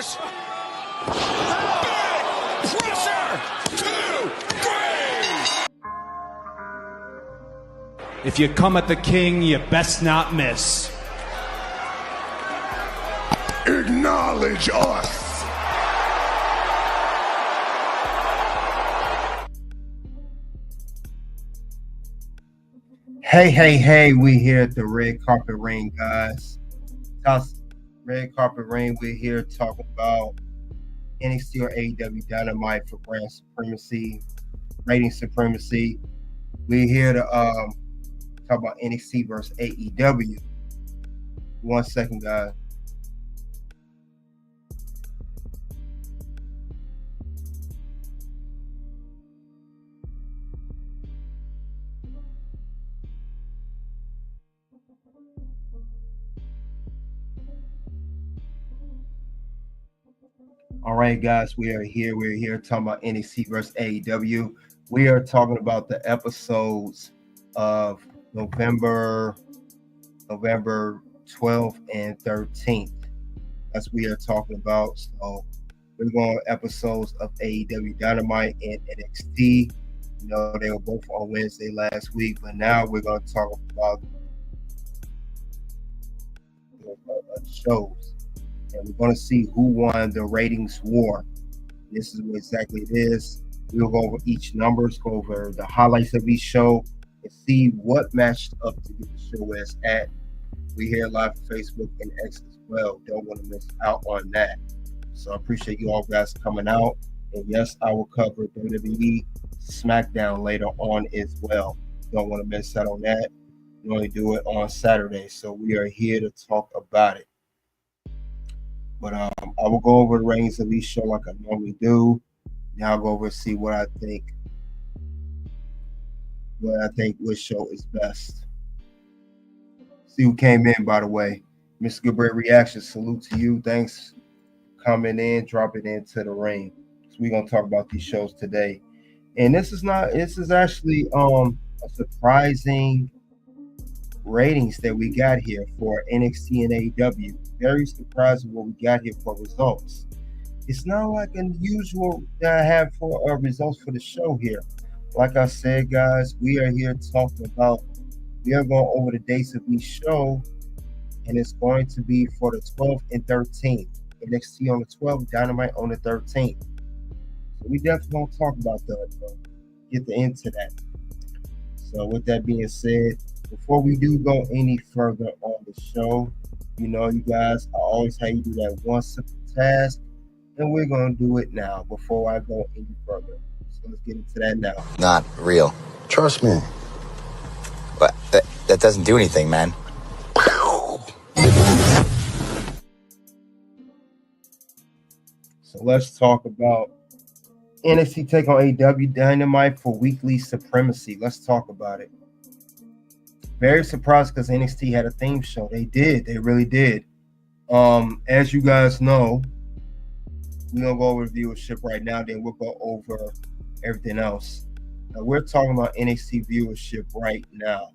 shoulders. Big pressure. 2, 3. If you come at the king, you best not miss. Acknowledge us. Hey, we here at the Red Carpet Ring, guys. Red Carpet Ring, we're here talking about NXT or AEW Dynamite for brand supremacy, rating supremacy. We're here to talk about NXT versus AEW. 1 second, guys. All right, guys, we are here. We're here talking about NXT versus AEW. We are talking about the episodes of November 12th and 13th. That's what we are talking about. So we're going episodes of AEW Dynamite and NXT. You know, they were both on Wednesday last week, but now we're going to talk about the shows. And we're going to see who won the ratings war. This is what exactly it is. We'll go over each numbers, go over the highlights of each show, and see what matched up to get the show where it's at. We here live on Facebook and X as well. Don't want to miss out on that. So I appreciate you all guys coming out. And yes, I will cover WWE SmackDown later on as well. Don't want to miss out on that. We only do it on Saturday. So we are here to talk about it. But I will go over the ratings of each show like I normally do. Now I'll go over and see what I think which show is best. See who came in, by the way. Mr. Goodbread Reaction, salute to you. Thanks for coming in, dropping into the ring. So we're gonna talk about these shows today. And this is actually a surprising ratings that we got here for NXT and AEW. Very surprised with what we got here for results. It's not like unusual that I have for results for the show here. Like I said, guys, we are here talking about, we are going over the dates of each show, and it's going to be for the 12th and 13th. NXT on the 12th, Dynamite on the 13th. So we definitely going to talk about that, get into that. So with that being said, before we do go any further on the show, you know, you guys, I always have you do that one simple task, and we're going to do it now before I go any further. So let's get into that now. Not real. Trust me. But that doesn't do anything, man. So let's talk about NXT take on AEW Dynamite for weekly supremacy. Let's talk about it. Very surprised because NXT had a theme show. They did. They really did. As you guys know, we're going to go over viewership right now. Then we'll go over everything else. Now, we're talking about NXT viewership right now.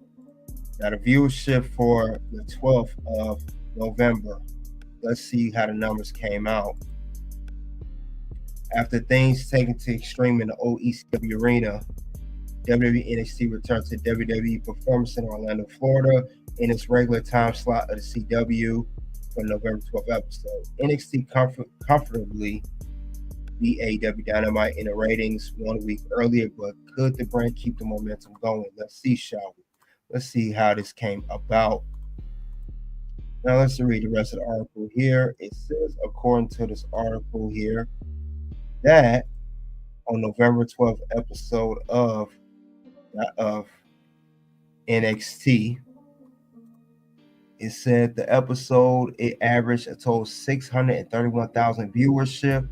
Now, the viewership for the 12th of November. Let's see how the numbers came out. After things taken to extreme in the old ECW arena, WWE NXT returned to WWE Performance Center, Orlando, Florida, in its regular time slot of the CW for November 12th episode. NXT comfortably beat AEW Dynamite in the ratings 1 week earlier, but could the brand keep the momentum going? Let's see, shall we? Let's see how this came about. Now let's read the rest of the article here. It says, according to this article here, that on November 12th episode of NXT, it said the episode, it averaged a total 631,000 viewership,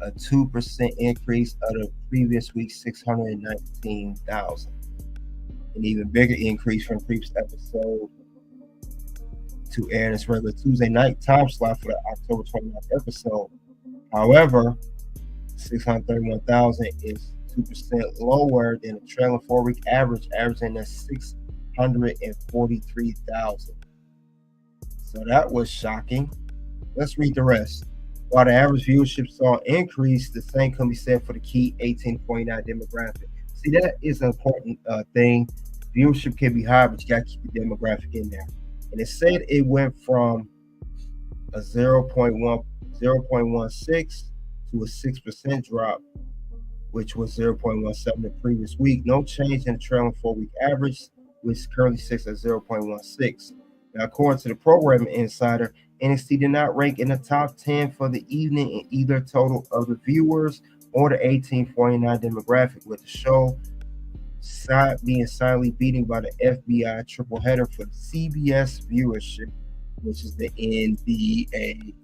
a 2% increase of the previous week's 619,000. An even bigger increase from the previous episode to air in its regular Tuesday night time slot for the October 29th episode. However, 631,000 is 2% lower than the trailing 4-week average, averaging at 643,000. So that was shocking. Let's read the rest. While the average viewership saw increase, the same can be said for the key 18-49 demographic. See, that is an important thing. Viewership can be high, but you got to keep the demographic in there. And it said it went from a 0.16 to a 6% drop, which was 0.17 the previous week. No change in the trailing 4-week average, which currently sits at 0.16. Now, according to the Programming Insider, NXT did not rank in the top 10 for the evening in either total of the viewers or the 18-49 demographic, with the show being silently beaten by the FBI triple header for the CBS viewership, which is the NBA,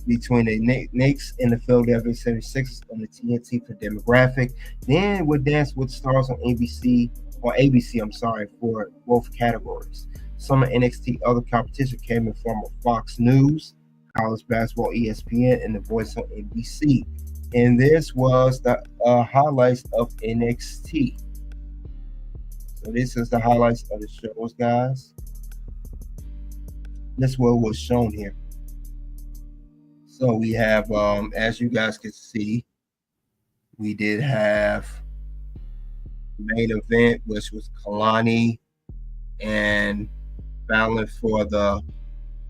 between the Knicks and the Philadelphia 76ers on the TNT for demographic. Then with Dance with Stars on ABC, for both categories. Some of NXT other competition came in form of Fox News, college basketball ESPN, and The Voice on NBC. And this was the highlights of NXT. So this is the highlights of the shows, guys. This is what was shown here. So we have, as you guys can see, we did have main event, which was Kalani and Fallon for the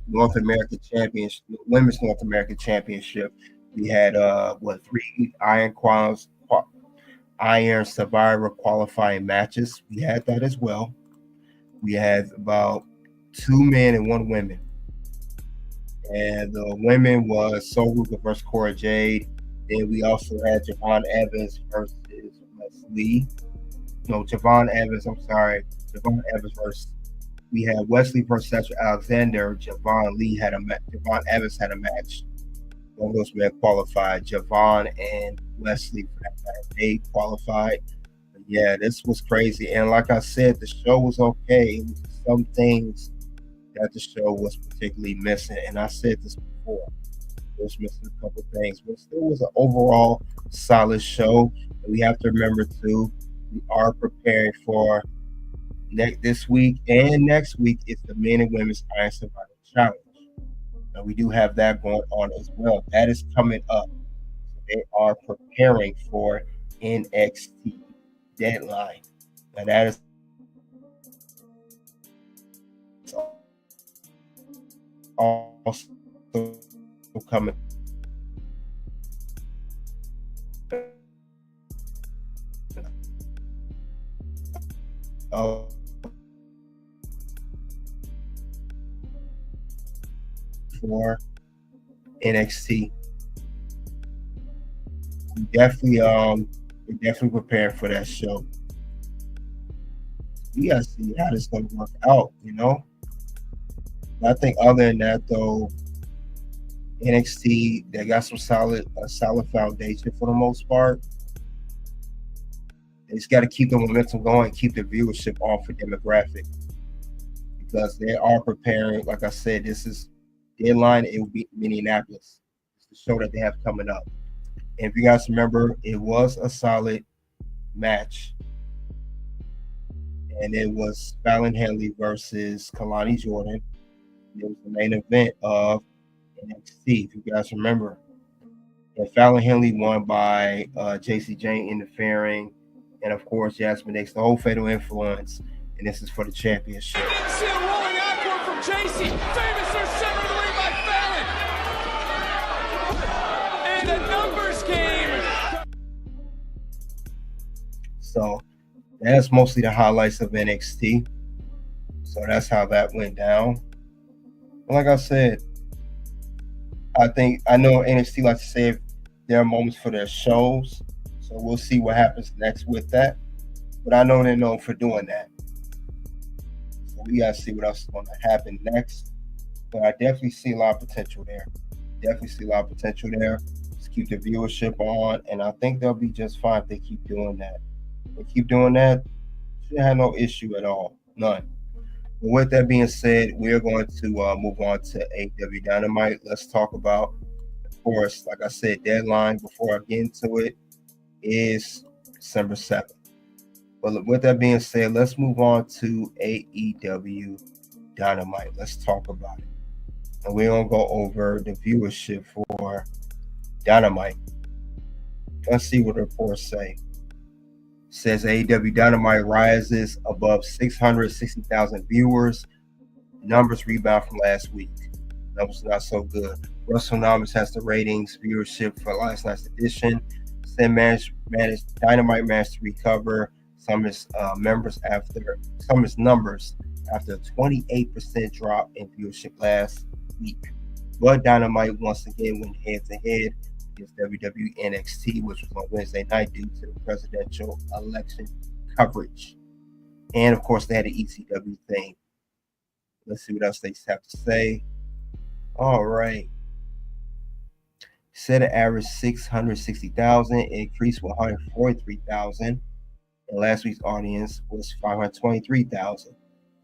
North American Championship, Women's North American Championship. We had 3 Iron Survivor qualifying matches. We had that as well. We had about 2 men and 1 woman. And the women was Soul Ruka versus Cora Jade. Then we also had Javon Evans versus Wesley. No, Javon Evans versus. We had Wesley versus Cedric Alexander. Javon Evans had a match. One of those men qualified. Javon and Wesley for that match, they qualified. But yeah, this was crazy. And like I said, the show was okay. It was some things that the show was particularly missing. And I said this before. It was missing a couple things. But it still was an overall solid show. And we have to remember, too, we are preparing for this week and next week. It's the men and women's Iron Survivor Challenge. Now, we do have that going on as well. That is coming up. So they are preparing for NXT Deadline. And that is also coming for NXT. We're definitely prepared for that show. We gotta see how this is gonna work out, you know. I think other than that, though, NXT, they got some solid foundation for the most part. They just got to keep the momentum going, keep the viewership on for demographic, because they are preparing. Like I said, this is Deadline. It will be Minneapolis. It's the show that they have coming up. And if you guys remember, it was a solid match, and it was Fallon Henley versus Kalani Jordan. It was the main event of NXT, if you guys remember. And Fallon Henley won by JC Jane interfering, and of course Jasmine X, the whole Fatal Influence, and this is for the championship. See a rolling encore from JC. Famous or severed away by Fallon. And the numbers game. So that's mostly the highlights of NXT. So that's how that went down. Like I said, I know NXT likes to save their moments for their shows, so we'll see what happens next with that. But I know they're known for doing that, so we gotta see what else is going to happen next. But I definitely see a lot of potential there. Just keep the viewership on, and I think they'll be just fine if they keep doing that. If they keep doing that, should have no issue at all, none. With that being said, we're going to move on to AEW Dynamite. Let's talk about, of course, like I said, Deadline, before I get into it, is December 7th. But with that being said, let's move on to AEW Dynamite. Let's talk about it. And we're going to go over the viewership for Dynamite. Let's see what the reports say. It says AEW Dynamite rises above 660,000 viewers. Numbers rebound from last week. Numbers not so good. Wrestlenomics has the ratings viewership for last night's edition. Dynamite managed to recover some of its numbers after a 28% drop in viewership last week. But Dynamite once again went head-to-head against WWE NXT, which was on Wednesday night due to the presidential election coverage. And, of course, they had an ECW thing. Let's see what else they have to say. All right. Said it averaged 660,000, increased 143,000. And last week's audience was 523,000.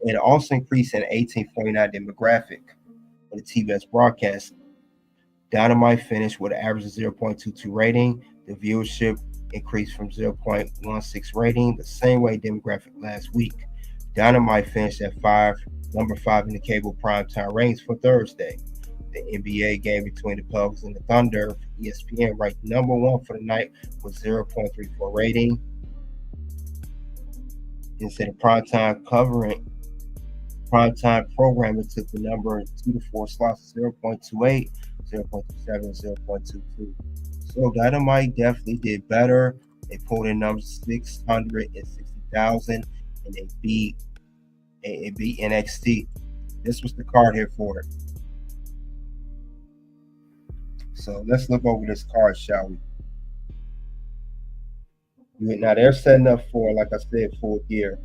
It also increased in 1849 demographic for the TBS broadcast. Dynamite finished with an average of 0.22 rating. The viewership increased from 0.16 rating, the same way demographic last week. Dynamite finished at number 5 in the cable primetime ratings for Thursday. The NBA game between the Pelicans and the Thunder for ESPN ranked number 1 for the night with 0.34 rating. Instead of primetime programming took the number 2 to 4 slots, 0.28, 0.27, 0.22. So Dynamite definitely did better. They pulled in numbers 660,000 and they beat NXT. This was the card here for it. So let's look over this card, shall we? Now they're setting up for, like I said, Full Gear.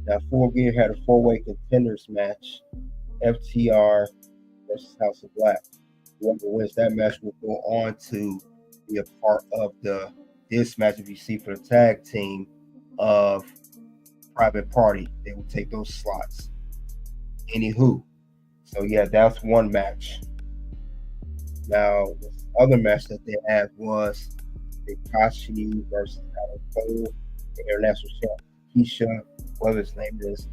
Now Full Gear had a 4-way contenders match, FTR versus House of Black. Whoever wins that match will go on to be a part of this match, if you see, for the tag team of Private Party. They will take those slots. Anywho, so yeah, that's one match. Now, the other match that they had was Takashi versus Adam Cole, the international champ Keisha, whatever his name is,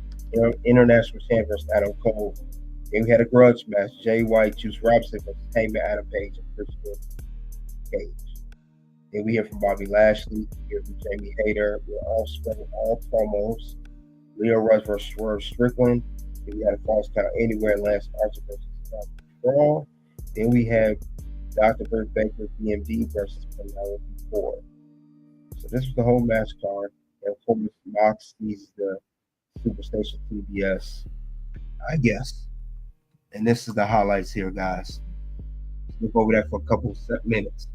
international champ versus Adam Cole. Then we had a grudge match: Jay White, Juice Robinson versus Heyman, Adam Page, and Christian Cage. Then we hear from Bobby Lashley, we hear from Jamie Hayter. We're all spreading all promos. Leo Rush versus Swerve Strickland. Then we had a Falls Count Anywhere, Lance Archer versus Scott Brawl. Then we have Dr. Britt Baker, BMD versus Penelope Ford. So this was the whole match card. And of course, Moxie's the Superstation TBS, I guess. And this is the highlights here, guys. Let's look over that for a couple of minutes.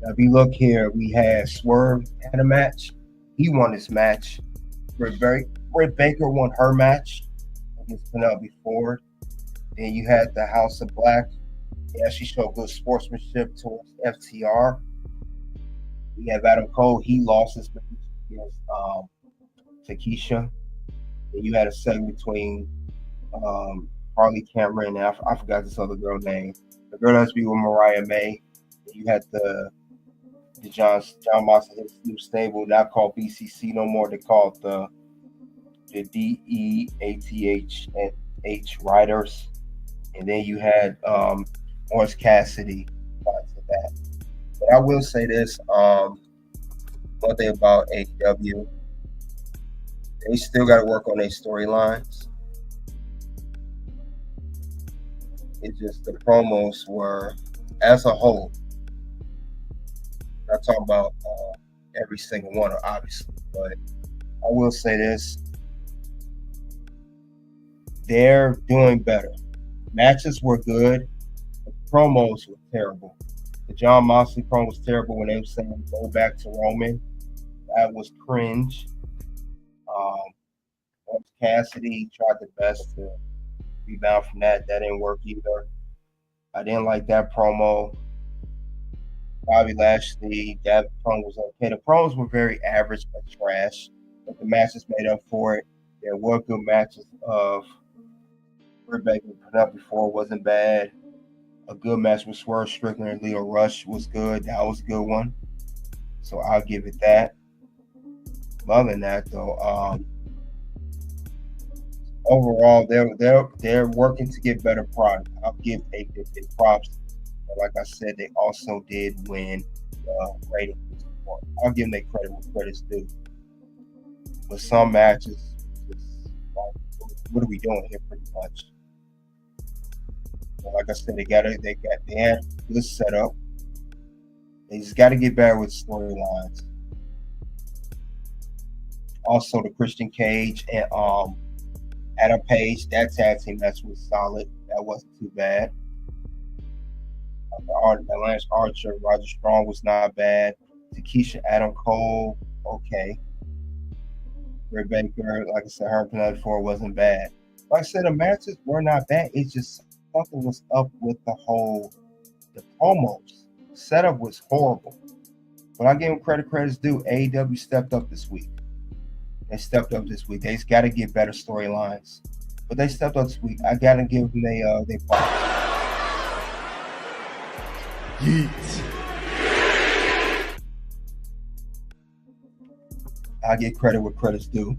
Now, if you look here, we had Swerve had a match. He won his match. Britt Baker won her match against Penelope Ford. Then you had the House of Black. Yeah, she showed good sportsmanship towards FTR. We have Adam Cole. He lost his match against Takesha. Then you had a segment between Harley Cameron and I forgot this other girl name. The girl that's be with Mariah May. Then you had the John Moxley, his new stable, not called BCC no more. They call it the DEATH Riders. And then you had Orange Cassidy to that. But I will say this, one thing about AEW, they still got to work on their storylines. It's just the promos were, as a whole, not talking about every single one, obviously, but I will say this, they're doing better. Matches were good, but promos were terrible. The John Moxley promo was terrible when they were saying go back to Roman. That was cringe. Orange Cassidy tried the best to rebound from that. That didn't work either. I didn't like that promo. Bobby Lashley, that promo was okay. The promos were very average but trash, but the matches made up for it. There were good matches of Rebecca put up before wasn't bad. A good match with Swerve Strickland and Leo Rush was good. That was a good one. So I'll give it that. Other than that, though, overall they're working to get better product. I'll give AEW props. But like I said, they also did win ratings. I'll give them their credit where credit's due. But some matches, what are we doing here? Pretty much. But like I said, they had good setup. They just got to get better with storylines. Also, the Christian Cage and Adam Page, that tag team match was solid. That wasn't too bad. Lance Archer, Roger Strong was not bad. Takesha, Adam Cole, okay. Britt Baker, like I said, her penalty for wasn't bad. Like I said, the matches were not bad. It's just something was up with the promos. The setup was horrible. But I give them credit's due. AEW stepped up this week. They stepped up this week. They just got to get better storylines. But they stepped up this week. I got to give them they props. Yeet. I get credit where credit's due.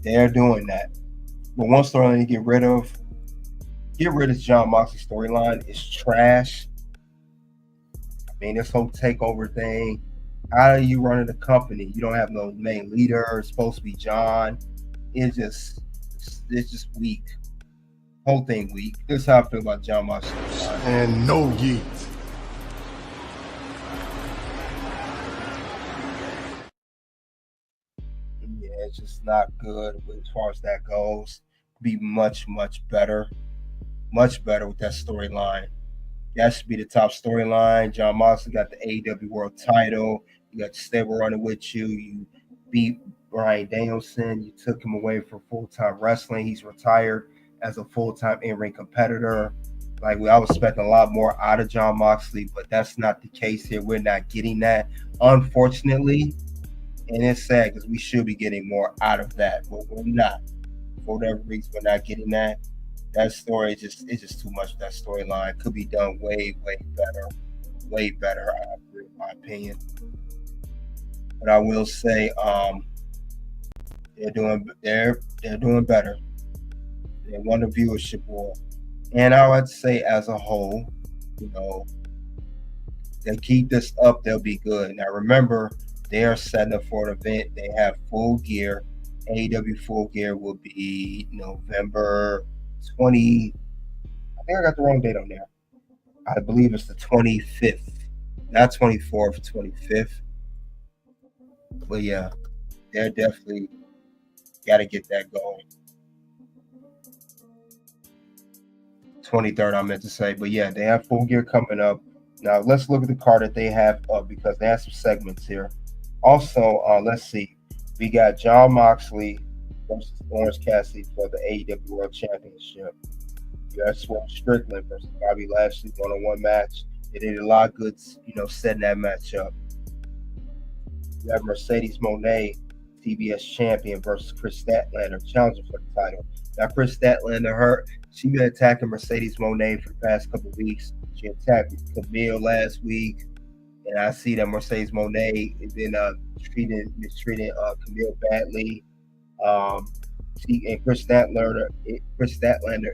They're doing that. But one storyline to get rid of John Moxley storyline. It's trash. I mean, this whole takeover thing. How are you running the company? You don't have no main leader. It's supposed to be John. It's just weak. Whole thing weak. This is how I feel about John Moxley. And no yeet. Yeah, it's just not good as far as that goes. Be much, much better. Much better with that storyline. That should be the top storyline. John Moxley got the AEW World title. You got the stable running with you. You beat Bryan Danielson. You took him away from full-time wrestling. He's retired as a full-time in-ring competitor. Like, I was expecting a lot more out of John Moxley, but that's not the case here. We're not getting that, unfortunately. And it's sad because we should be getting more out of that, but we're not. For whatever reason, we're not getting that. That story it's just too much. That storyline could be done way, way better. Way better, in my opinion. But I will say, they're doing better. They won the viewership war, and I would say as a whole, they keep this up, they'll be good. Now remember, they are setting up for an event. They have Full Gear. AEW Full Gear will be November 20. I think I got the wrong date on there. I believe it's the 25th, not 24th, 25th. But yeah, they're definitely got to get that going. 23rd, I meant to say. But yeah, they have Full Gear coming up. Now let's look at the card that they have up because they have some segments here. Also, let's see. We got John Moxley versus Orange Cassidy for the AEW World Championship. You got Swerve Strickland versus Bobby Lashley one-on-one match. They did a lot of good, setting that match up. You have Mercedes Moné, TBS champion, versus Chris Statlander, challenging for the title. Now, Chris Statlander, she been attacking Mercedes Moné for the past couple of weeks. She attacked Camille last week, and I see that Mercedes Moné has been mistreating Camille badly. Chris Statlander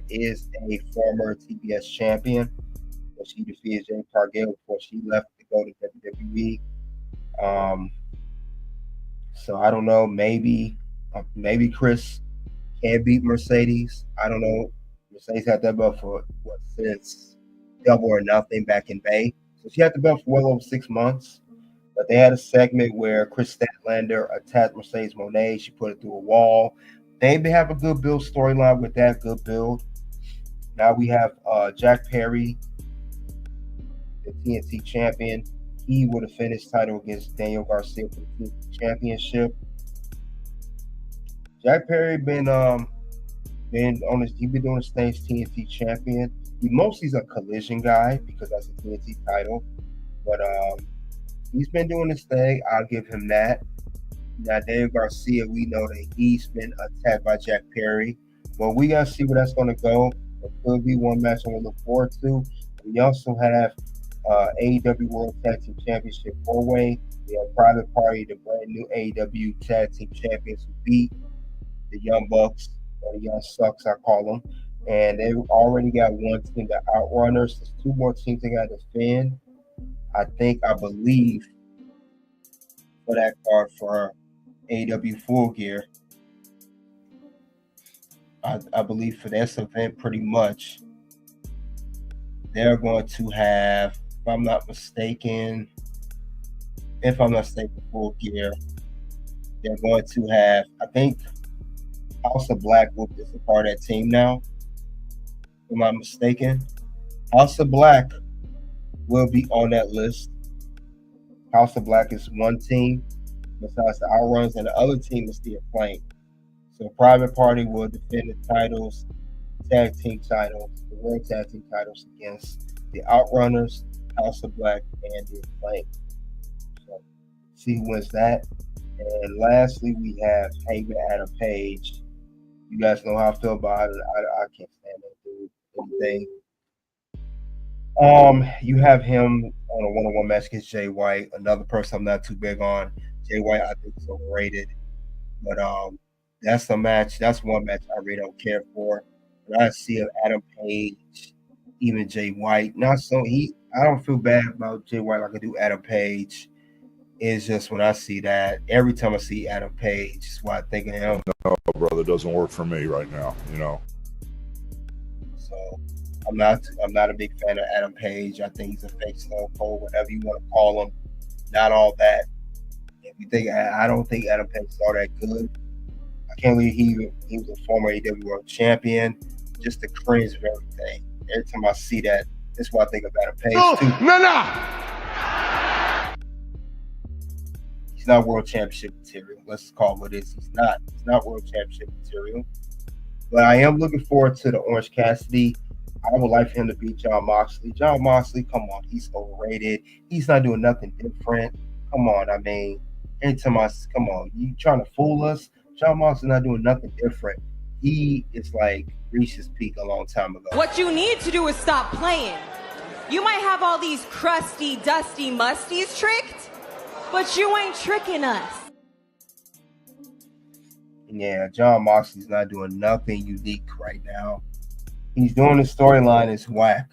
is a former TBS champion. She defeated Jane Cargill before she left to go to WWE. So I don't know. Maybe Chris can beat Mercedes. I don't know. Mercedes had that belt for since Double or Nothing back in May. So she had the belt for well over 6 months. But they had a segment where Chris Statlander attacked Mercedes Moné. She put it through a wall. They have a good build storyline with that good build. Now we have Jack Perry the TNT champion. He would have finished title against Daniel Garcia for the TNT championship. Jack Perry been on his, he been doing his thing as TNT champion. He mostly is a Collision guy because that's a TNT title, but he's been doing his thing. I'll give him that. Now Daniel Garcia, we know that he's been attacked by Jack Perry, but we gotta see where that's gonna go. It could be one match I'm gonna look forward to. We also have AEW World Tag Team Championship 4-way. We have Private Party, the brand new AEW Tag Team Champions who beat the Young Bucks, or the Young Sucks, I call them. And they've already got one team, the Outrunners. There's two more teams they got to defend. I believe, for that card for AEW Full Gear. I believe for this event, pretty much, they're going to have, if I'm not mistaken, Full Gear, they're going to have, I think, House of Black is a part of that team now. If I'm not mistaken, House of Black will be on that list. House of Black is one team besides the Outrunners, and the other team is the Acclaim. So Private Party will defend the titles, tag team titles, the World Tag Team titles against the Outrunners, House of Black, and the Acclaim. So see who wins that. And lastly, we have Heyman Adam Page. You guys know how I feel about it. I can't stand that dude. Anything. You have him on a one-on-one match against Jay White, another person I'm not too big on. Jay White, I think, is overrated, but that's a match. That's one match I really don't care for. But I see Adam Page, even Jay White. Not so I don't feel bad about Jay White like I do Adam Page. It's just when I see that, every time I see Adam Page, it's why I think of him. No, brother, doesn't work for me right now, you know. So I'm not a big fan of Adam Page. I think he's a fake Stone Cold, whatever you want to call him. Not all that. If you think, I don't think Adam Page is all that good. I can't believe he was a former AEW World Champion. Just the cringe of everything. Every time I see that, that's what I think of Adam Page too. No. He's not World Championship material. Let's call it what it is. He's not World Championship material. But I am looking forward to the Orange Cassidy. I would like for him to beat Jon Moxley. Jon Moxley, come on, he's overrated. He's not doing nothing different. Come on, I mean, anytime come on, you trying to fool us? Jon Moxley's not doing nothing different. He is like reached his peak a long time ago. What you need to do is stop playing. You might have all these crusty, dusty musties tricked, but you ain't tricking us. Yeah, Jon Moxley's not doing nothing unique right now. He's doing the storyline is whack.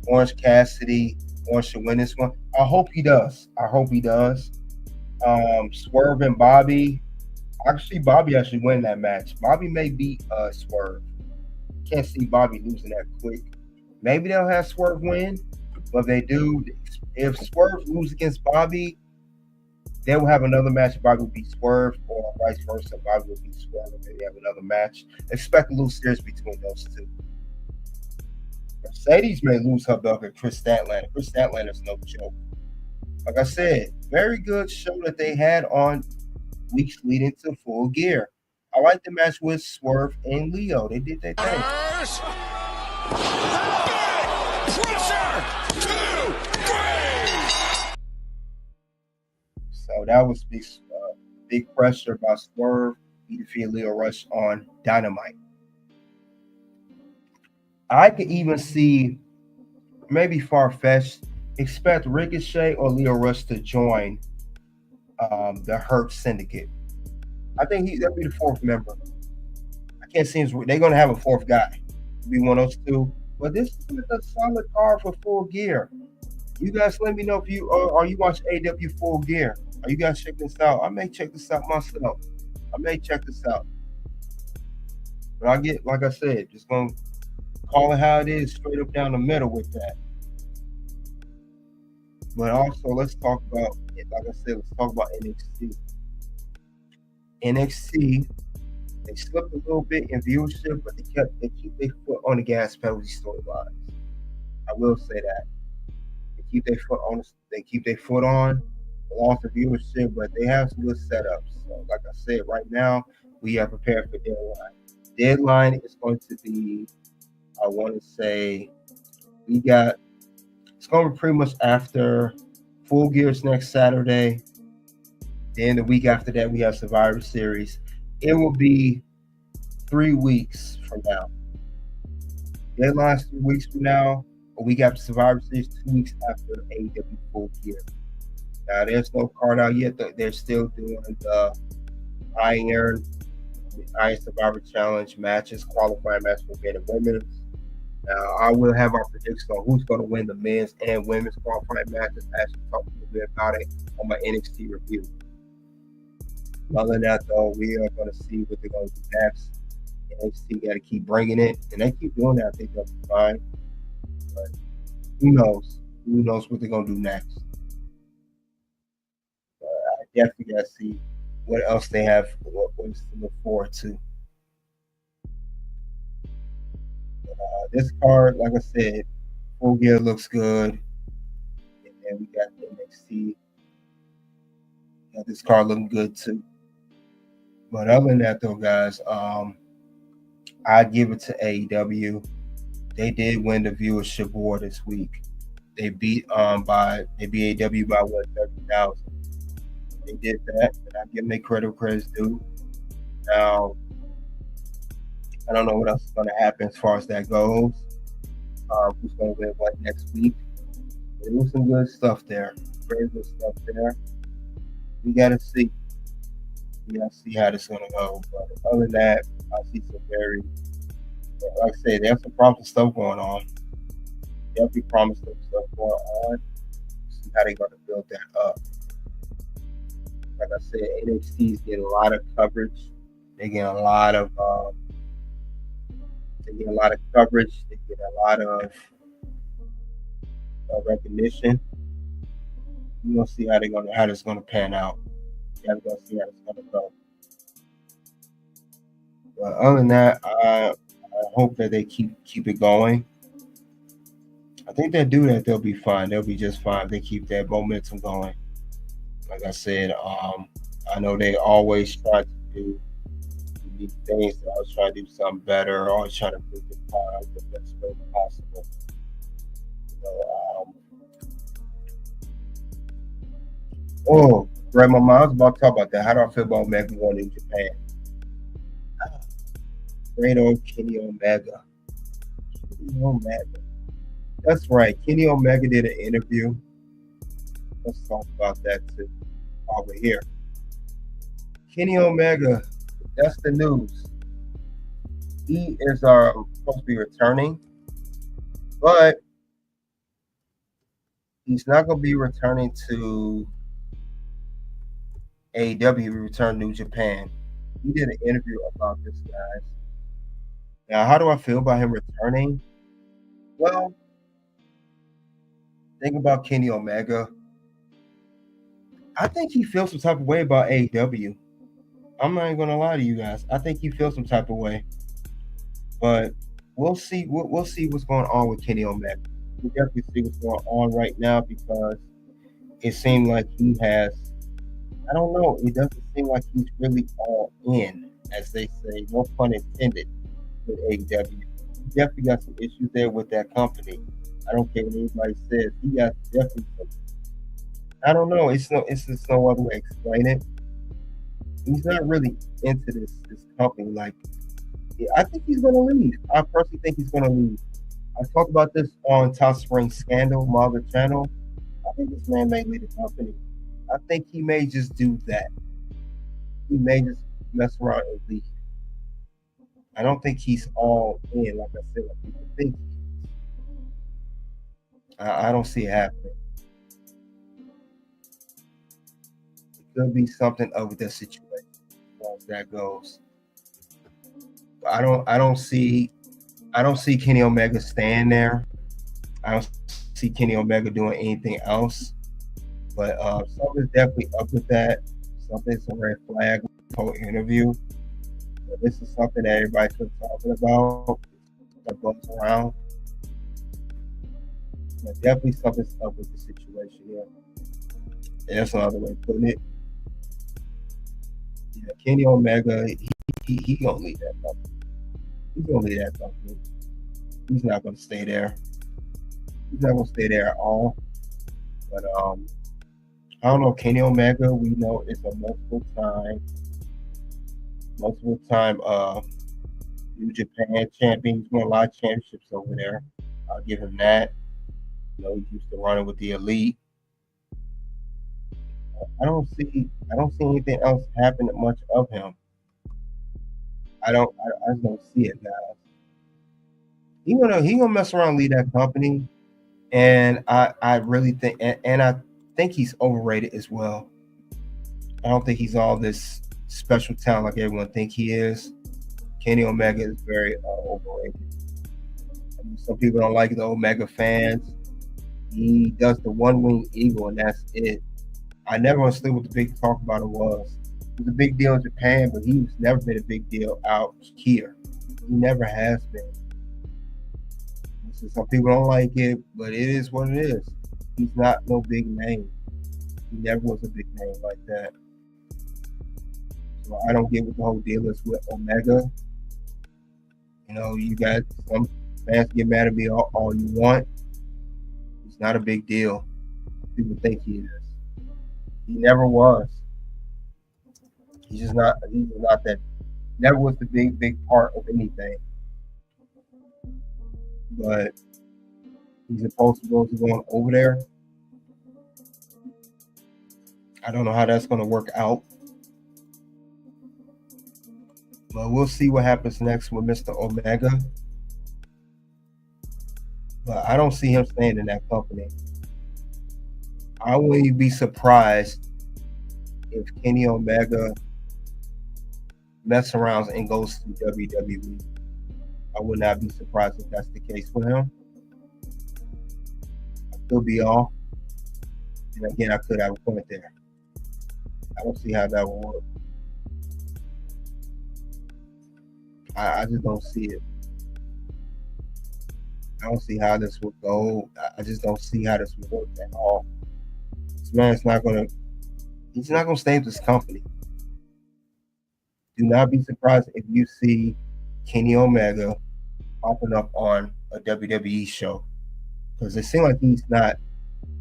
Orange Cassidy, Orange should win this one. I hope he does. Swerve and Bobby. Actually, Bobby actually win that match. Bobby may beat Swerve. Can't see Bobby losing that quick. Maybe they'll have Swerve win, but if they do, if Swerve loses against Bobby, they will have another match. Bobby will beat Swerve, or vice versa. Bobby will beat Swerve, and maybe have another match. Expect a little series between those two. Mercedes may lose her belt to Chris Statlander. Chris Statlander is no joke. Like I said, very good show that they had on weeks leading to Full Gear. I like the match with Swerve and Leo. They did their thing. So that was big pressure by Swerve. He defeated Leo Rush on Dynamite. I could even see, maybe far-fetched, expect Ricochet or Leo Rush to join the Hurt Syndicate. I think that'll be the fourth member. I can't see they're going to have a fourth guy. Be one of those two. But this is a solid card for Full Gear. You guys let me know if you are you watching AEW Full Gear. Are you guys checking this out? I may check this out myself. But I get, like I said, just going to call it how it is, straight up down the middle with that. But also, let's talk about, like I said, let's talk about NXT. NXT, they slipped a little bit in viewership, but they keep their foot on the gas pedal with these storylines. I will say that. keep their foot on. They keep their foot on. Lost the viewership, but they have some good setups. So, like I said, right now we are prepared for deadline. Deadline is going to be, I want to say, it's going to be pretty much after Full Gear's next Saturday. Then the week after that, we have Survivor Series. It will be 3 weeks from now. Deadline's 3 weeks from now. A week after Survivor Series, 2 weeks after AEW Full Gear. Now, there's no card out yet. They're still doing the Iron Survivor Challenge matches, qualifying matches for men and women. Now, I will have our prediction on who's going to win the men's and women's qualifying matches. I actually talked a little bit about it on my NXT review. Other than that, though, we are going to see what they're going to do next. NXT got to keep bringing it, and they keep doing that. I think they'll be fine. But who knows? Who knows what they're going to do next? I definitely got to see what else they have, what's to look forward to. This card, like I said, Full Gear looks good. And then we got the NXT. Got this card looking good too. But other than that, though, guys, I give it to AEW. They did win the viewership war this week. They beat AEW by 30,000. They did that, and I give them their credit's due. Now, I don't know what else is going to happen as far as that goes. Who's going to win what next week? There was some good stuff there. Very good stuff there. We got to see. We got to see how this is going to go. But other than that, I see some very, like I said, there's some promising stuff going on. Definitely promising stuff going on. See how they're going to build that up. Like I said, NXT is getting a lot of coverage. They get a lot of coverage. They get a lot of recognition. We're gonna see how it's gonna pan out. Yeah, we're gonna see how it's gonna go. But other than that, I hope that they keep it going. I think they do that, they'll be fine. They'll be just fine if they keep that momentum going. Like I said, I know they always try to do these things. They always try to do something better. Always try to do the product the best way possible. Right, my mom was about to talk about that. How do I feel about Omega going in Japan? Great old Kenny Omega. Kenny Omega. That's right. Kenny Omega did an interview. Let's talk about that too. Over here. Kenny Omega, that's the news. He is supposed to be returning, but he's not going to be returning to AEW. He returned to New Japan. He did an interview about this, guys. Now, how do I feel about him returning? Well, think about Kenny Omega. I think he feels some type of way about AEW. I'm not even gonna lie to you guys. I think he feels some type of way, but we'll see. We'll see what's going on with Kenny Omega. We'll definitely see what's going on right now because it seems like he has. I don't know. It doesn't seem like he's really all in, as they say. No pun intended with AEW. He definitely got some issues there with that company. I don't care what anybody says. He got definitely some. I don't know. It's just no other way to explain it. He's not really into this company. Like, I think he's going to leave. I personally think he's going to leave. I talked about this on Top Spring Scandal, my other channel. I think this man may leave the company. I think he may just do that. He may just mess around and leave. I don't think he's all in, like I said, like people think he is. I don't see it happening. Could be something over the situation as far as that goes. I don't see Kenny Omega staying there. I don't see Kenny Omega doing anything else. But something's definitely up with that. Something's a red flag with the whole interview. But this is something that everybody's been talking about that goes around. But definitely something's up with the situation here. That's another way of putting it. Yeah, Kenny Omega, he gonna leave that company. He's gonna leave that company. He's not gonna stay there. He's not gonna stay there at all. But I don't know. Kenny Omega, we know is a multiple time New Japan champion. He's won a lot of championships over there. I'll give him that. You know, he used to run it with the Elite. I don't see anything else happening much of him. I just don't see it, guys. He gonna mess around and lead that company. And I really think and I think he's overrated as well. I don't think he's all this special talent like everyone think he is. Kenny Omega is very overrated. I mean, some people don't like the Omega fans. He does the one-wing eagle, and that's it. I never understood what the big talk about it was. It was a big deal in Japan, but he's never been a big deal out here. He never has been. So some people don't like it, but it is what it is. He's not no big name. He never was a big name like that. So I don't get what the whole deal is with Omega. You know, you got some fans get mad at me all you want. It's not a big deal. People think he is. He never was. He's just not that. Never was the big part of anything. But he's supposed to go over there. I don't know how that's going to work out. But we'll see what happens next with Mr. Omega. But I don't see him staying in that company. I wouldn't be surprised if Kenny Omega messes around and goes to WWE. I would not be surprised if that's the case for him. I could be off. And again, I could have a point there. I don't see how that will work. I just don't see it. I don't see how this would go. I just don't see how this would work at all. This man's he's not gonna stay with this company. Do not be surprised if you see Kenny Omega popping up on a WWE show. Because it seems like he's not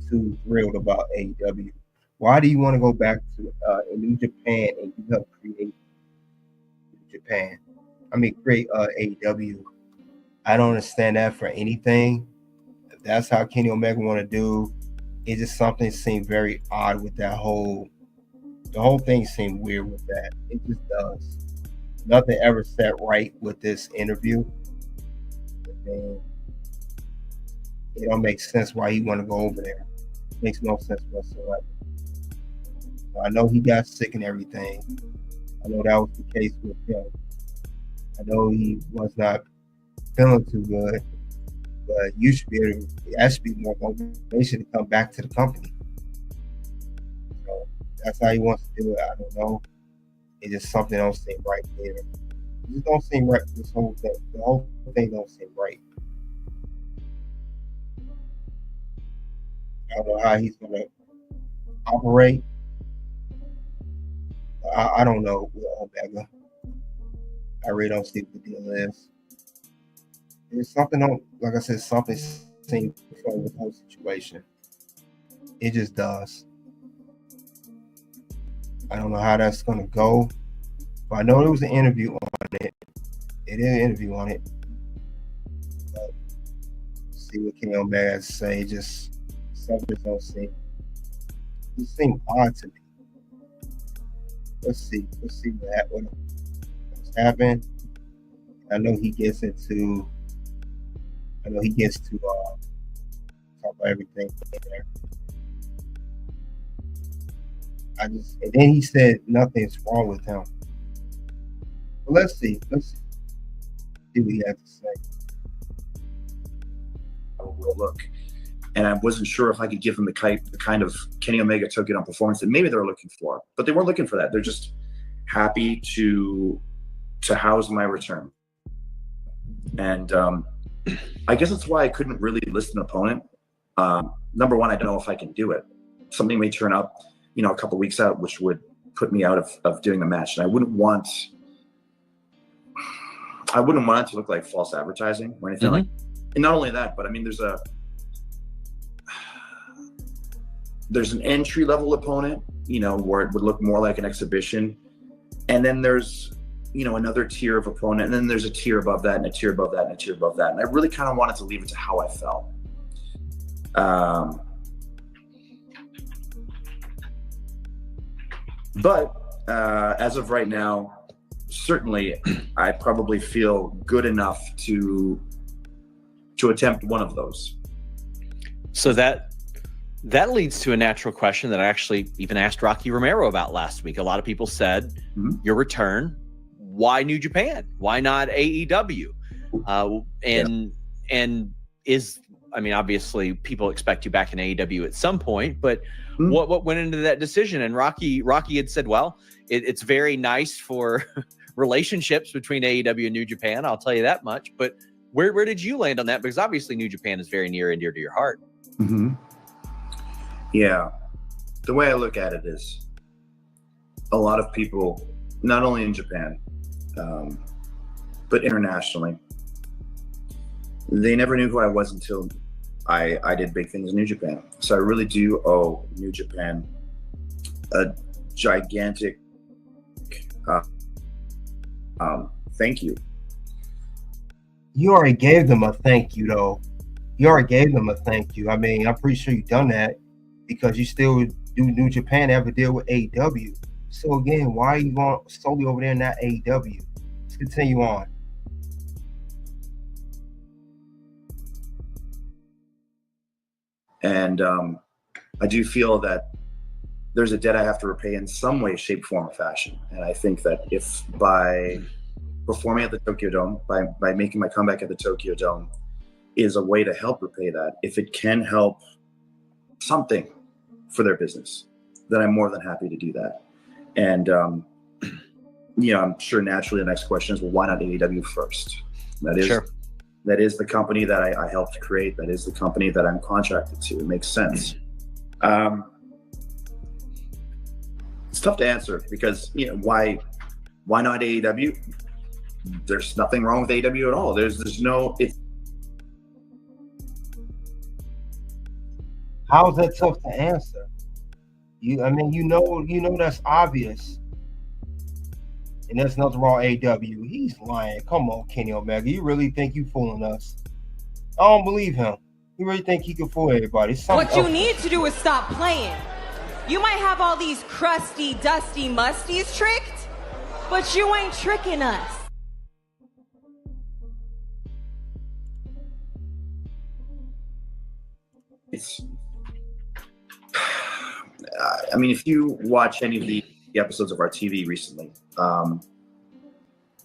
too thrilled about AEW. Why do you want to go back to New Japan and you help create New Japan? Create AEW. I don't understand that for anything. If that's how Kenny Omega want to do, it just something seemed very odd with that the whole thing seemed weird with that. It just does. Nothing ever sat right with this interview. And it don't make sense why he want to go over there. It makes no sense whatsoever. I know he got sick and everything. I know that was the case with him. I know he was not feeling too good, but you should be able to, that should be more motivation to come back to the company. So that's how he wants to do it. I don't know. It's just something don't seem right there. It just don't seem right. The whole thing don't seem right. I don't know how he's gonna operate. I don't know with Omega. I really don't see what the deal is. There's something like I said, something seems wrong with the whole situation. It just does. I don't know how that's gonna go. But I know there was an interview on it. It is an interview on it. But see what Kenny Omega has to say. Just something don't seem. It seems odd to me. Let's see what's happened. I know he gets to talk about everything there. And then he said nothing's wrong with him. But let's see what he has to say. Overall look. And I wasn't sure if I could give them the kind of Kenny Omega token on performance that maybe they're looking for. But they weren't looking for that. They're just happy to house my return. And I guess that's why I couldn't really list an opponent, Number one, I don't know if I can do it. Something may turn up, a couple weeks out, which would put me out of doing the match. And I wouldn't want it to look like false advertising or anything like. And not only that, but I mean, there's an entry level opponent, where it would look more like an exhibition, and then there's another tier of opponent, and then there's a tier above that, and a tier above that, and a tier above that. And I really kind of wanted to leave it to how I felt. But as of right now, certainly I probably feel good enough to attempt one of those. So that leads to a natural question that I actually even asked Rocky Romero about last week. A lot of people said, your return, why New Japan? Why not AEW? Obviously people expect you back in AEW at some point, but what went into that decision? And Rocky had said, well, it's very nice for relationships between AEW and New Japan. I'll tell you that much. But where did you land on that? Because obviously New Japan is very near and dear to your heart. Yeah. The way I look at it is a lot of people, not only in Japan, but internationally, they never knew who I was until I did big things in New Japan. So I really do owe New Japan a gigantic thank you. You already gave them a thank you, though. You already gave them a thank you. I mean, I'm pretty sure you've done that because you still do New Japan ever deal with AEW. So again, why are you going solely over there, not AEW? Let's continue on. And I do feel that there's a debt I have to repay in some way, shape, form, or fashion. And I think that if by performing at the Tokyo Dome, by making my comeback at the Tokyo Dome, is a way to help repay that, if it can help something for their business, then I'm more than happy to do that. And, I'm sure naturally the next question is, well, why not AEW first? That is the company that I helped create. That is the company that I'm contracted to. It makes sense. It's tough to answer because, why not AEW? There's nothing wrong with AEW at all. How is that tough to answer? You know that's obvious. And there's nothing wrong with AEW. He's lying. Come on, Kenny Omega. You really think you fooling us? I don't believe him. You really think he can fool everybody? What you need to do is stop playing. You might have all these crusty, dusty musties tricked, but you ain't tricking us. If you watch any of the episodes of our TV recently,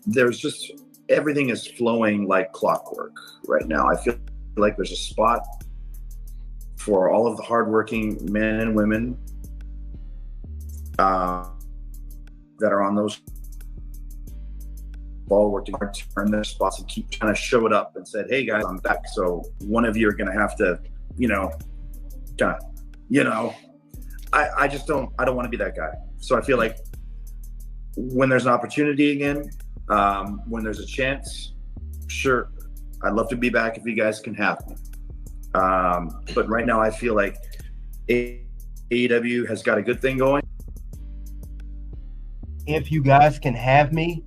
there's just everything is flowing like clockwork right now. I feel like there's a spot for all of the hardworking men and women that are on those all working hard to earn their spots and keep trying to show it up and said, hey guys, I'm back. So one of you are going to have to, I don't want to be that guy. So I feel like when there's an opportunity again, when there's a chance, sure, I'd love to be back if you guys can have me. But right now I feel like AEW has got a good thing going. If you guys can have me,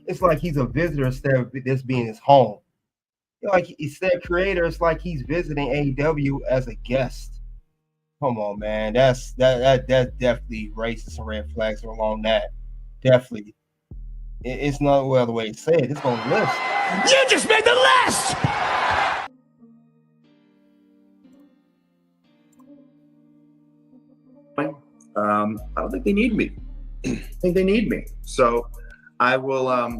it's like he's a visitor instead of this being his home. Like instead creator, it's like he's visiting AEW as a guest. Come on, man. That definitely raises some red flags along that. Definitely. It's not well the way it's said. It's on the list. You just made the list! I don't think they need me. I think they need me. So I will I'll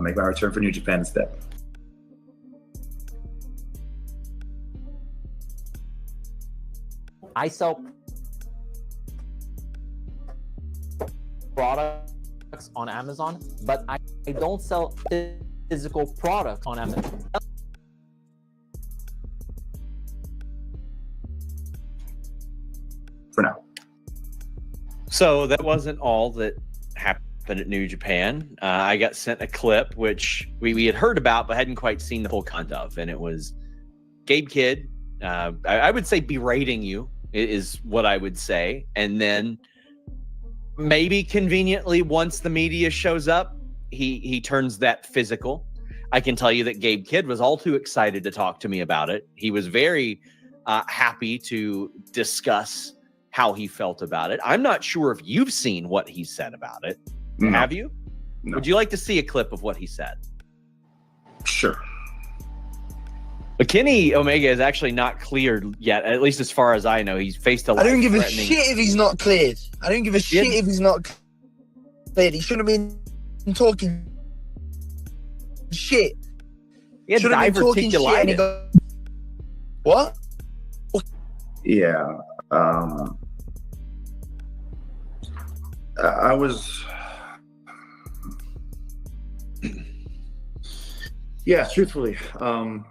make my return for New Japan instead. I sell products on Amazon, but I don't sell physical products on Amazon. So that wasn't all that happened at New Japan. I got sent a clip, which we had heard about, but hadn't quite seen the full content of. And it was Gabe Kidd, I would say berating you is what I would say. And then maybe conveniently, once the media shows up, he turns that physical. I can tell you that Gabe Kidd was all too excited to talk to me about it. He was very happy to discuss how he felt about it. I'm not sure if you've seen what he said about it. No. Have you? No. Would you like to see a clip of what he said? Sure. But Kenny Omega is actually not cleared yet, at least as far as I know. He's faced a I don't give a shit if he's not cleared. I don't give a shit if he's not cleared. He shouldn't have been talking shit. He had diverticulitis. What? Yeah. I was... Yeah, truthfully, I've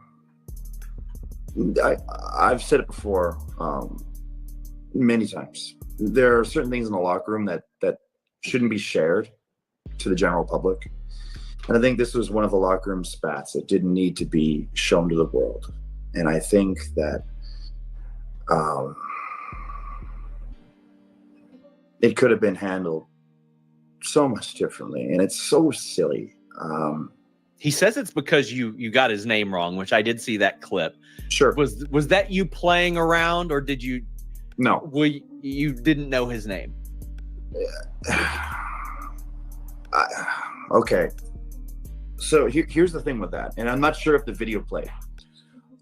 said it before many times. There are certain things in the locker room that shouldn't be shared to the general public. And I think this was one of the locker room spats that didn't need to be shown to the world. And I think that it could have been handled so much differently. And it's so silly. He says it's because you got his name wrong, which I did see that clip. Sure. Was that you playing around, or did you? No. You didn't know his name? Okay. So here's the thing with that, and I'm not sure if the video played.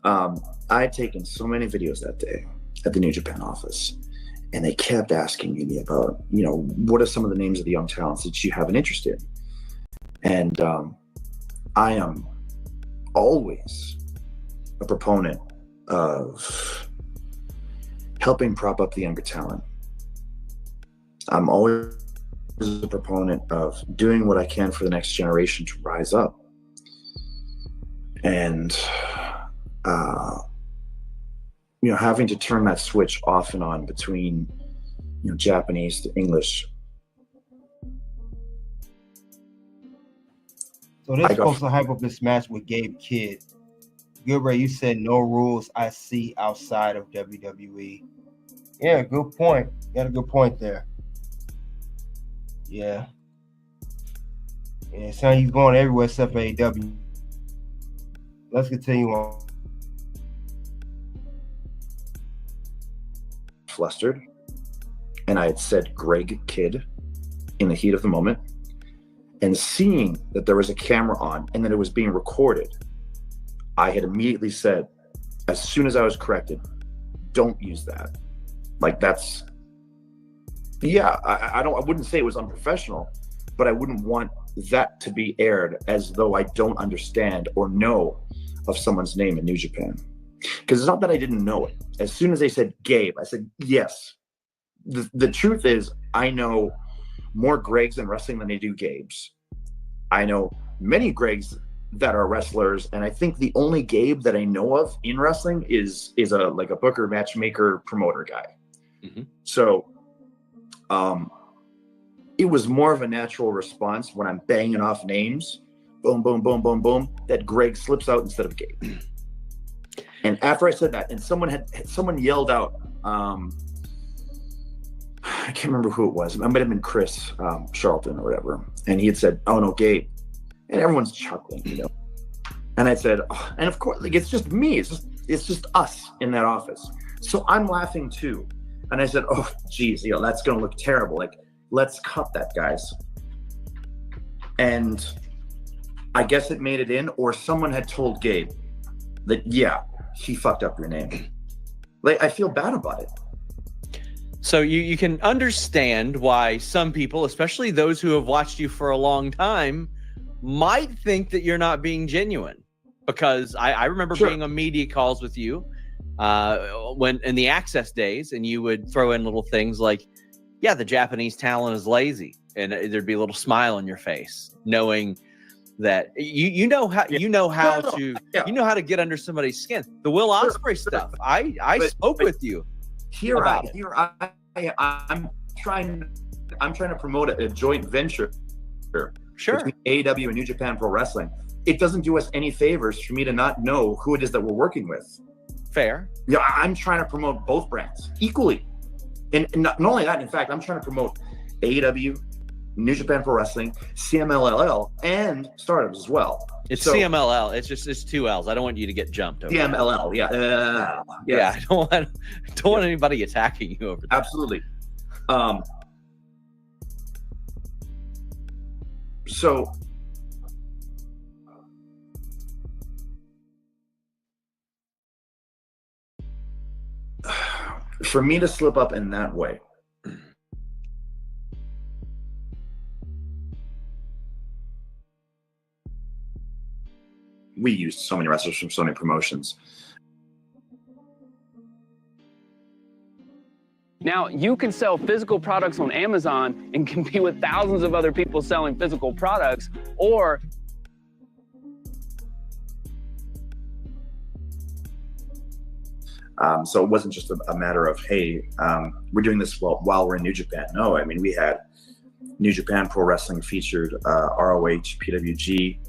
I had taken so many videos that day at the New Japan office, and they kept asking me about, what are some of the names of the young talents that you have an interest in? And I am always a proponent of helping prop up the younger talent. I'm always a proponent of doing what I can for the next generation to rise up. And, having to turn that switch off and on between, Japanese to English. So they're supposed to hype up this match with Gabe Kidd. Gilbert, you said no rules I see outside of WWE. Yeah, good point. You got a good point there. Yeah. It sounds like he's going everywhere except for AEW. Let's continue on. Flustered. And I had said Greg Kidd in the heat of the moment. And seeing that there was a camera on and that it was being recorded, I had immediately said, as soon as I was corrected, don't use that. Like that's, I wouldn't say it was unprofessional, but I wouldn't want that to be aired as though I don't understand or know of someone's name in New Japan. Because it's not that I didn't know it. As soon as they said Gabe, I said, yes. The truth is, I know more Gregs in wrestling than I do Gabes. I know many Gregs that are wrestlers, and I think the only Gabe that I know of in wrestling is a booker, matchmaker, promoter guy. Mm-hmm. So it was more of a natural response when I'm banging off names, boom, boom, boom, boom, boom, that Greg slips out instead of Gabe. And after I said that, and someone yelled out, I can't remember who it was. It might have been Chris Charlton or whatever. And he had said, "Oh no, Gabe." And everyone's chuckling, And I said, oh, and of course, it's just me. It's just us in that office. So I'm laughing too. And I said, "Oh, geez, that's going to look terrible. Like, let's cut that, guys." And I guess it made it in, or someone had told Gabe that, yeah, he fucked up your name. Like, I feel bad about it. So you can understand why some people, especially those who have watched you for a long time, might think that you're not being genuine. Because I remember being on media calls with you when in the Access days, and you would throw in little things like, yeah, the Japanese talent is lazy. And there'd be a little smile on your face, knowing that you know how to get under somebody's skin. The Will Ospreay stuff. I spoke with you. I'm trying I'm trying to promote a joint venture. Sure. Between AEW and New Japan Pro Wrestling. It doesn't do us any favors for me to not know who it is that we're working with. Fair. Yeah, I'm trying to promote both brands equally. And not only that, in fact, I'm trying to promote AEW, New Japan Pro Wrestling, CMLL, and Startups as well. It's CMLL. It's 2 L's. I don't want you to get jumped over. CMLL, yeah. Yeah, I don't want anybody attacking you over that. Absolutely. So for me to slip up in that way, we used so many wrestlers from so many promotions. Now, you can sell physical products on Amazon and compete with thousands of other people selling physical products, or so it wasn't just a matter of, hey, we're doing this while we're in New Japan. No, I mean, we had New Japan Pro Wrestling featured ROH, PWG,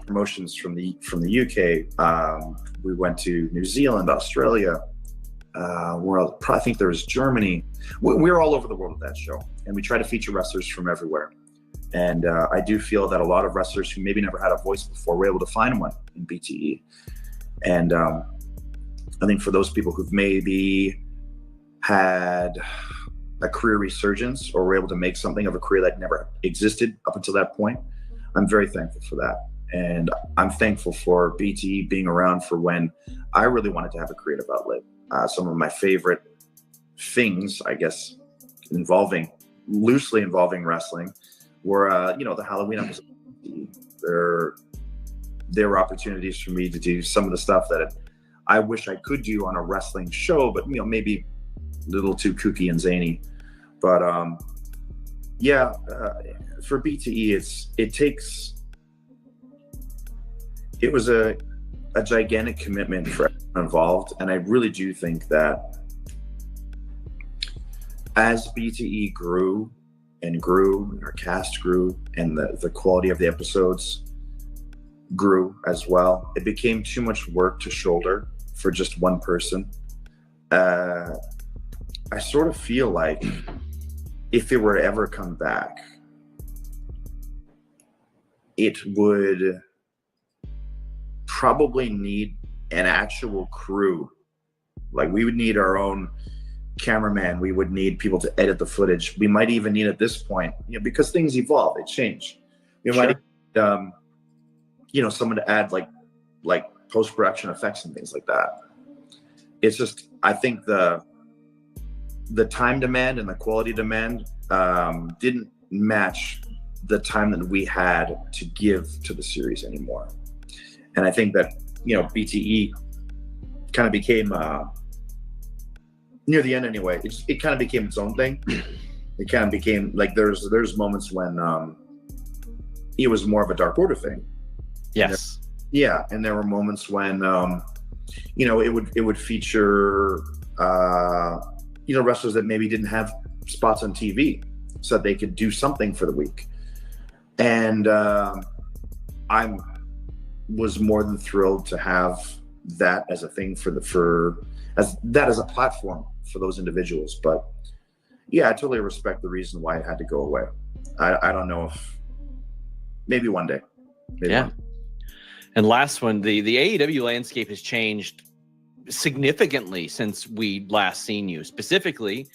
promotions from the UK. We went to New Zealand, Australia, I think there was Germany. We're all over the world with that show, and we try to feature wrestlers from everywhere. And I do feel that a lot of wrestlers who maybe never had a voice before were able to find one in BTE. And I think for those people who've maybe had a career resurgence or were able to make something of a career that never existed up until that point, I'm very thankful for that. And I'm thankful for BTE being around for when I really wanted to have a creative outlet. Some of my favorite things, I guess, loosely involving wrestling were, the Halloween episode. There were opportunities for me to do some of the stuff that I wish I could do on a wrestling show, but, maybe a little too kooky and zany. But, for BTE, it was a gigantic commitment for everyone involved. And I really do think that as BTE grew and grew, our cast grew, and the quality of the episodes grew as well, it became too much work to shoulder for just one person. I sort of feel like if it were to ever come back, it would probably need an actual crew. Like, we would need our own cameraman. We would need people to edit the footage. We might even need, at this point, because things evolve, they change. We might someone to add like post-production effects and things like that. It's just, I think the time demand and the quality demand didn't match the time that we had to give to the series anymore. And I think that, BTE kind of became, near the end anyway, it kind of became its own thing. It kind of became like, there's moments when it was more of a Dark Order thing. Yes. And there were moments when, it would feature, wrestlers that maybe didn't have spots on TV so that they could do something for the week. And I was more than thrilled to have that as a thing as a platform for those individuals. But yeah, I totally respect the reason why it had to go away. I don't know if maybe one day. And last one, the AEW landscape has changed significantly since we last seen you. Specifically,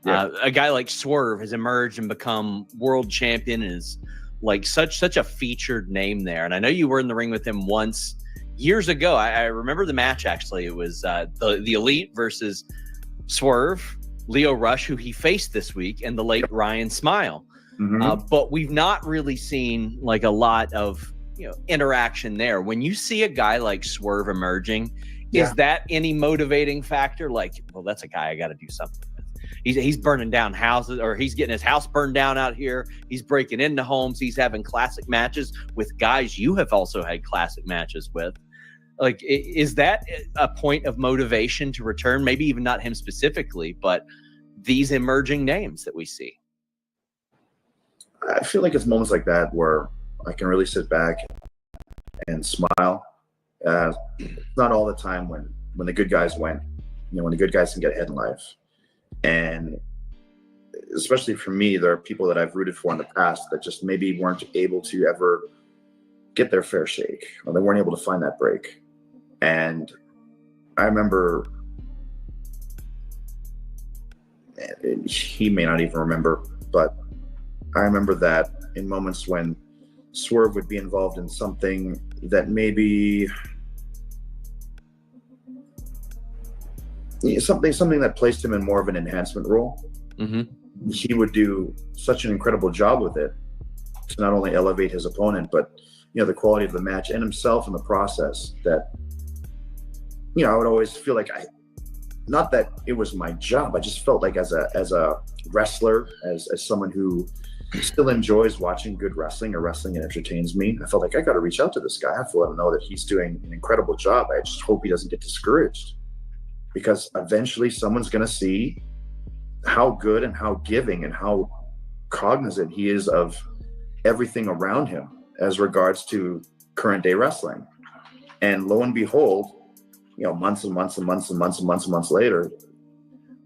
a guy like Swerve has emerged and become world champion and is like such a featured name there. And I know you were in the ring with him once years ago. I remember the match, actually. It was the Elite versus Swerve, Leo Rush, who he faced this week, and the late Ryan Smile. Mm-hmm. But we've not really seen like a lot of interaction there. When you see a guy like Swerve emerging, is that any motivating factor? Like, well, that's a guy I got to do something with. He's burning down houses, or he's getting his house burned down out here. He's breaking into homes. He's having classic matches with guys you have also had classic matches with. Like, is that a point of motivation to return? Maybe even not him specifically, but these emerging names that we see. I feel like it's moments like that where I can really sit back and smile. It's not all the time when the good guys win, when the good guys can get ahead in life. And especially for me, there are people that I've rooted for in the past that just maybe weren't able to ever get their fair shake, or they weren't able to find that break. And I remember, he may not even remember, but I remember that in moments when Swerve would be involved in something that maybe something that placed him in more of an enhancement role. Mm-hmm. He would do such an incredible job with it to not only elevate his opponent, but the quality of the match and himself in the process, that I would always feel like not that it was my job, I just felt like as a wrestler, as someone who still enjoys watching good wrestling, or wrestling that entertains me, I felt like I got to reach out to this guy. I have to let him know that he's doing an incredible job. I just hope he doesn't get discouraged, because eventually someone's going to see how good and how giving and how cognizant he is of everything around him as regards to current day wrestling. And lo and behold, months and months and months and months and months and months later,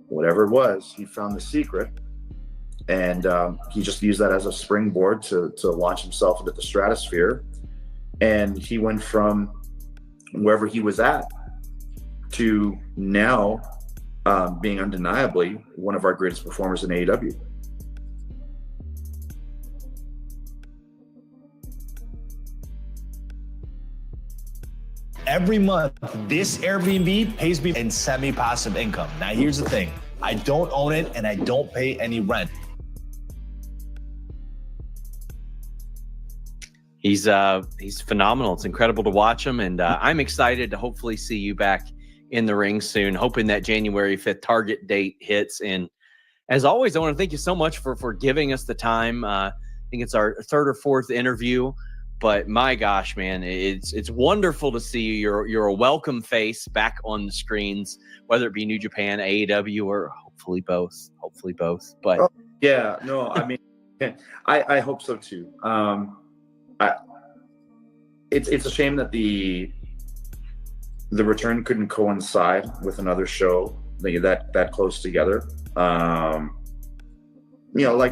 whatever it was, he found the secret, and he just used that as a springboard to launch himself into the stratosphere. And he went from wherever he was at to now being undeniably one of our greatest performers in AEW. Every month, this Airbnb pays me in semi-passive income. Now, here's the thing. I don't own it, and I don't pay any rent. He's phenomenal. It's incredible to watch him, and I'm excited to hopefully see you back in the ring soon, hoping that January 5th target date hits. And as always, I want to thank you so much for giving us the time. I think it's our third or fourth interview. But my gosh, man, it's wonderful to see you. You're a welcome face back on the screens, whether it be New Japan, AEW, or hopefully both. But yeah, no, I mean, I hope so too. It's a shame that the return couldn't coincide with another show that close together. Like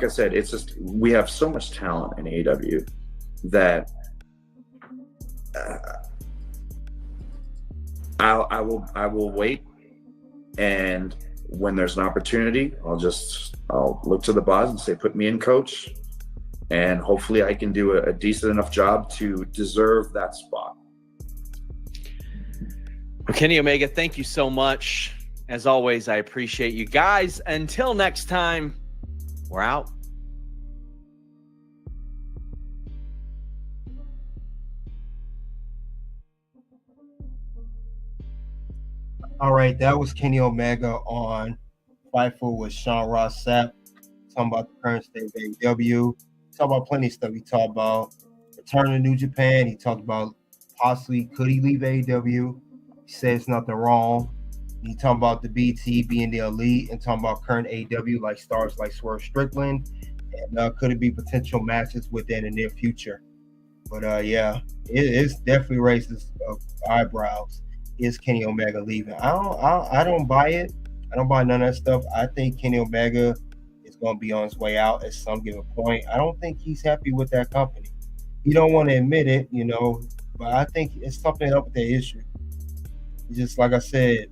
I said, it's just, we have so much talent in AEW that I will wait, and when there's an opportunity, I'll look to the boss and say, put me in, coach, and hopefully I can do a decent enough job to deserve that spot. Well, Kenny Omega, thank you so much. As always, I appreciate you guys. Until next time, we're out. All right, that was Kenny Omega on Fightful with Sean Ross Sapp, talking about the current state of AEW. Talked about plenty of stuff. He talked about return to New Japan. He talked about possibly could he leave AEW. He says nothing wrong. He talked about the BT being the elite, and talking about current AEW like stars like Swerve Strickland, and could it be potential matches within the near future. But yeah, it's definitely raises eyebrows. Is Kenny Omega leaving? I don't buy it. I don't buy none of that stuff. I think Kenny Omega is going to be on his way out at some given point. I don't think he's happy with that company. He don't want to admit it, but I think it's something up with the issue. Just like I said,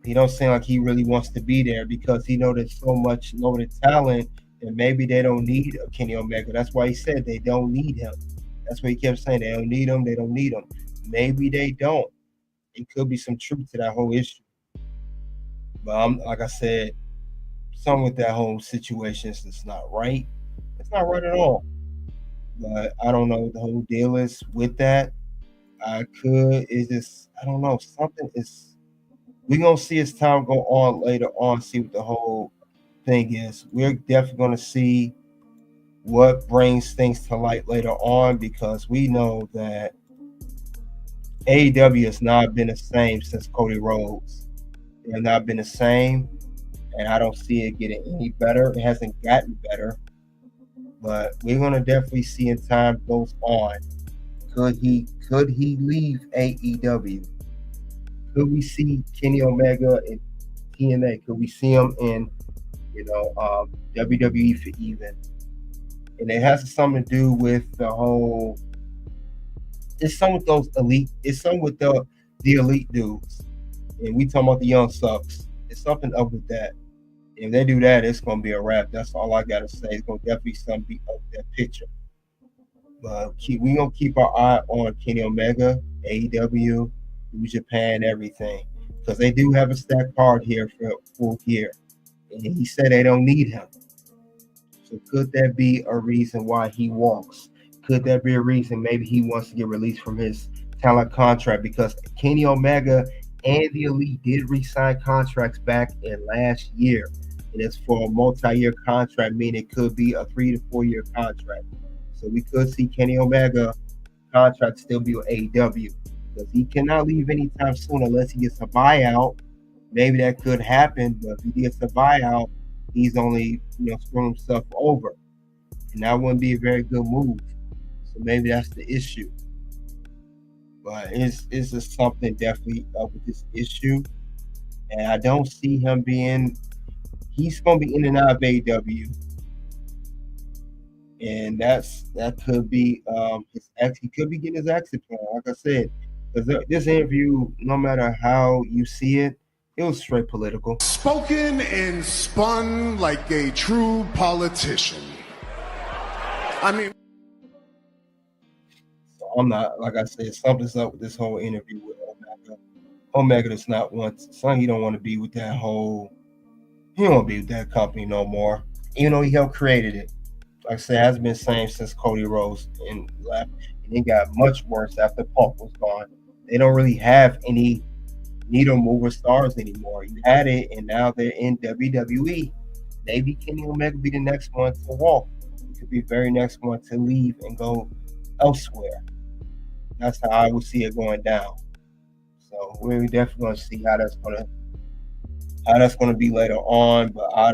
he don't seem like he really wants to be there, because he know there's so much loaded talent, and maybe they don't need a Kenny Omega. That's why he said they don't need him. That's what he kept saying. They don't need him. They don't need him. Maybe they don't. It could be some truth to that whole issue. But like I said, something with that whole situation is just not right. It's not right at all. But I don't know what the whole deal is with that. It's just, I don't know. Something is, we're going to see as time go on later on, see what the whole thing is. We're definitely going to see what brings things to light later on, because we know that AEW has not been the same since Cody Rhodes. They have not been the same, and I don't see it getting any better. It hasn't gotten better. But we're gonna definitely see in time goes on. Could he leave AEW? Could we see Kenny Omega in TNA? Could we see him in WWE for even? And it has something to do with the whole. It's something with those elite. It's something with the elite dudes, and we talking about the young sucks. It's something up with that. If they do that, it's gonna be a wrap. That's all I gotta say. It's gonna definitely something be up that picture. But we gonna keep our eye on Kenny Omega, AEW, New Japan, everything, because they do have a stacked card here for full gear, and he said they don't need him. So could that be a reason why he walks? Could that be a reason maybe he wants to get released from his talent contract? Because Kenny Omega and the Elite did re-sign contracts back in last year, and it's for a multi-year contract, meaning it could be a 3 to 4 year contract. So we could see Kenny Omega contract still be with AEW, because he cannot leave anytime soon unless he gets a buyout. Maybe that could happen, but if he gets a buyout, he's only screwing himself over, and that wouldn't be a very good move. So maybe that's the issue. But it's just something definitely up with this issue, and I don't see him being. He's going to be in and out of AEW, and that could be he could be getting his exit plan. Like I said, because this interview, no matter how you see it, it was straight political. Spoken and spun like a true politician. I mean, so I'm not, like I said, something's up with this whole interview with Omega. Omega does not want, son, he don't want to be with that whole, he don't want to be with that company no more. Even though he helped created it. Like I said, it hasn't been the same since Cody Rhodes and left. And it got much worse after Punk was gone. They don't really have any needle mover stars anymore. You had it, and now they're in WWE. Maybe Kenny Omega be the next one to walk. He could be the very next one to leave and go elsewhere. That's how I would see it going down. So we're definitely going to see how that's going to be later on. But I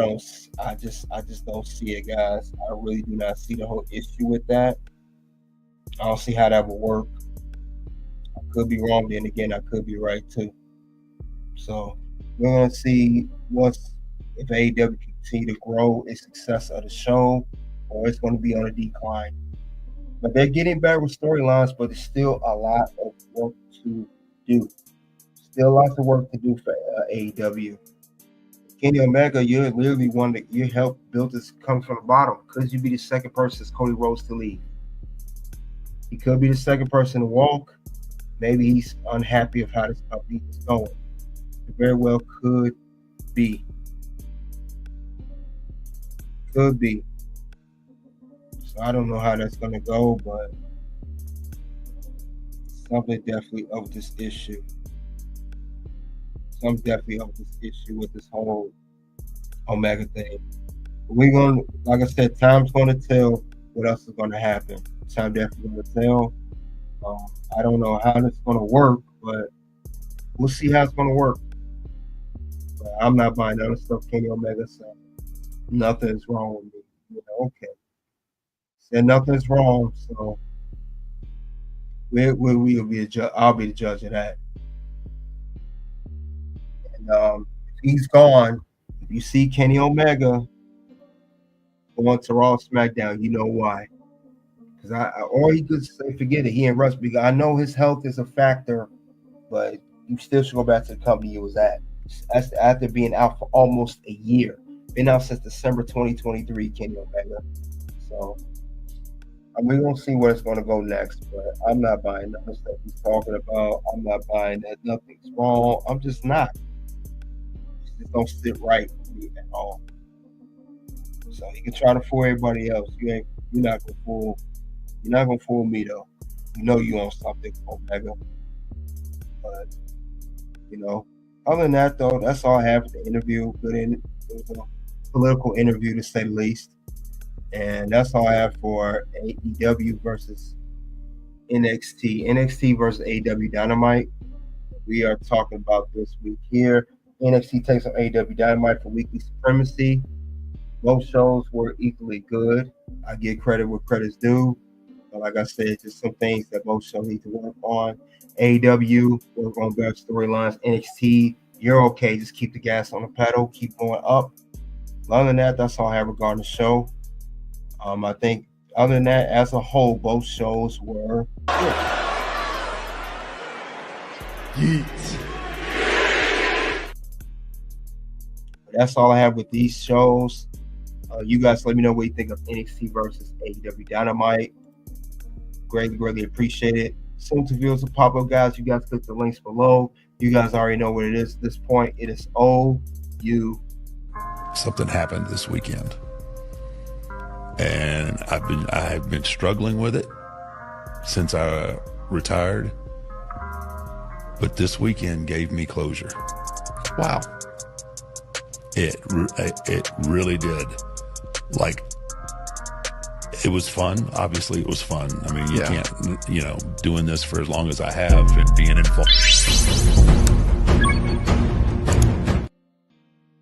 just don't see it, guys. I really do not see the whole issue with that. I don't see how that would work. I could be wrong. Then again, I could be right too. So we're going to see if AEW continue to grow its success of the show, or it's going to be on a decline. But they're getting better with storylines, but there's still a lot of work to do. Still lots of work to do for AEW. Kenny Omega, you're literally one that you helped build this, comes from the bottom. Could you be the second person as Cody Rhodes to leave? He could be the second person to walk. Maybe he's unhappy of how this company is going. It very well could be. Could be. So I don't know how that's going to go, but something definitely of this issue. Something definitely of this issue with this whole Omega thing. We're going to, like I said, time's going to tell what else is going to happen. Time definitely going to tell. I don't know how this is going to work, but we'll see how it's going to work. But I'm not buying other stuff Kenny Omega said. Nothing's wrong with me. Okay. Said nothing's wrong, so we'll be I'll be the judge of that. And if he's gone, if you see Kenny Omega going to Raw SmackDown, you know why. Because or he could say forget it, he ain't rushed, because I know his health is a factor, but you still should go back to the company you was at. After being out for almost a year. Been out since December 2023, Kenny Omega. So we're going to see where it's going to go next, but I'm not buying none of the stuff he's talking about. I'm not buying that nothing's wrong. I'm just not. It just don't sit right with me at all. So you can try to fool everybody else. You're not gonna fool me though. You know you on something, Omega. But other than that though, that's all I have for the interview. It was a political interview to say the least. And that's all I have for AEW versus NXT. NXT versus AEW Dynamite. We are talking about this week here. NXT takes on AEW Dynamite for weekly Supremacy. Both shows were equally good. I give credit where credit's due. But like I said, just some things that both shows need to work on. AEW, work on better storylines. NXT, you're okay. Just keep the gas on the pedal. Keep going up. Other than that, that's all I have regarding the show. I think other than that, as a whole, both shows were good. Yeet. That's all I have with these shows. You guys let me know what you think of NXT versus AEW Dynamite. Greatly appreciate it. Soon to viewers will pop up, guys. You guys click the links below. You guys already know what it is at this point. It is OU. Something happened this weekend, and I've been struggling with it since I retired. But this weekend gave me closure. Wow. It really did. Like, it was fun. Obviously, it was fun. I mean, you can't, doing this for as long as I have and being involved.